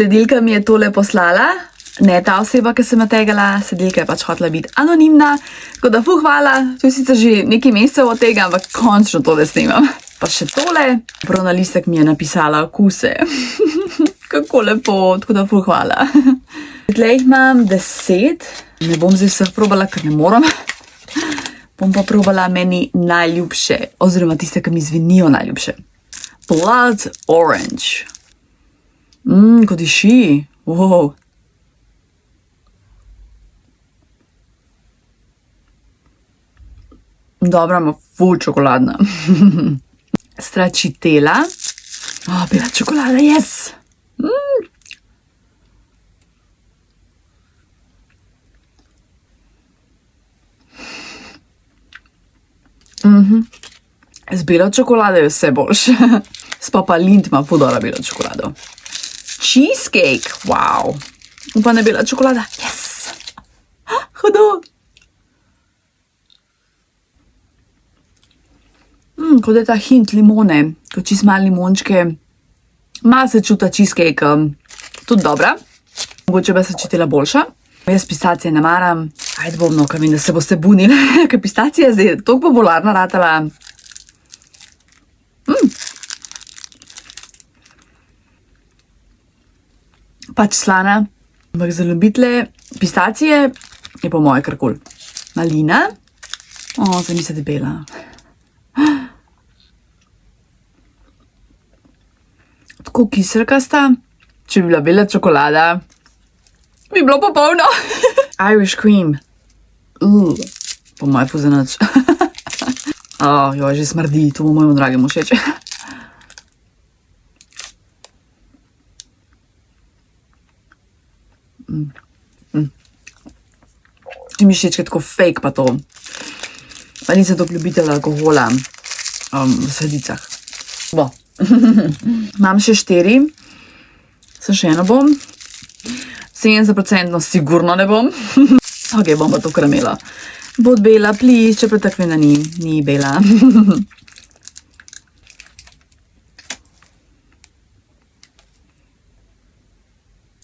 Sledilka mi je tole poslala. Ne ta oseba, ki sem jo tegala, sledilka je pač hotela biti anonimna. Tako da hvala, to je sicer že nekaj mesecev od tega, ampak končno tole snimam. Pa še tole, prav na listek mi je napisala okuse. Kako lepo, tako da hvala. Tle jih imam 10, ne bom zdaj vseh probala, ker ne moram. Bom pa probala meni najljubše, oziroma tiste, ki mi zvenijo najljubše. Blood Orange. Ko diši, wow. Dobra, ima ful čokoladna. Stracciatella. Bela čokolada, yes! Z belo čokolado je vse boljše. Spapa Lindt ima ful dobro belo čokolado. Cheesecake, wow. Upam, da je bela čokolada, yes! Hudo! Kot je ta hint limone, kot čist malo limončke. Malo se čuta cheesecake, tudi dobra. Mogoče bi se čutila boljša. Jaz pistacije ne maram. Ajde bom, no, ker vem, da se boste bunili. Ker pistacija je zdaj toliko popularna ratala. Pač slana. Ampak za ljubitelje pistacije je po moje kar kul. Malina. Zdaj mi se debela. Tako kiselkasta, če bi bila bela čokolada, bi bilo popolno. Irish cream. Po moje ful za noč. Že smrdi, to bo mojemu dragemu všeč. Če mi všeč, tako fake pa to. Pa nisem toliko ljubitelj alkohola v sladicah. Imam še 4, sem še eno bom, 70% sigurno ne bom. Ok, bom pa to karamela. Bod bela, please, čeprav tako vem, da ni bela.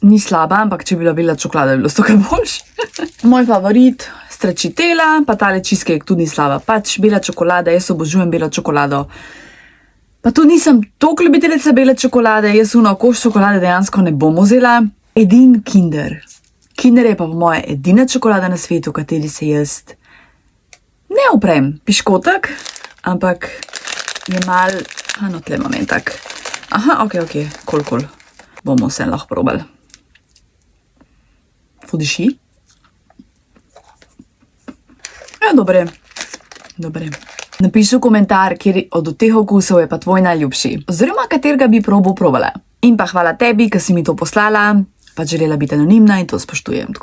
Ni slaba, ampak če bi bila bela čokolada, bi bilo stokrat boljše. Moj favorit, stracciatella, pa tale cheesecake tudi ni slaba. Pač bela čokolada, jaz obožujem belo čokolado. Pa tu nisem toliko ljubiteljica bele čokolade, jaz koš čokolade dejansko ne bom vzela. Edin Kinder. Kinder je pa po moje edina čokolada na svetu, v kateri se jaz ne uprem. Piškotek, ampak je mal... No, tle imam en tak. Ok, cool. Bomo vse lahko probali. Fudiši? Ja, dobre. Napiši v komentar, kjer od teh okusov je pa tvoj najljubši. Oziroma, katerega bi probala. In pa hvala tebi, ker si mi to poslala. Pa želela biti anonimna in to spoštujem.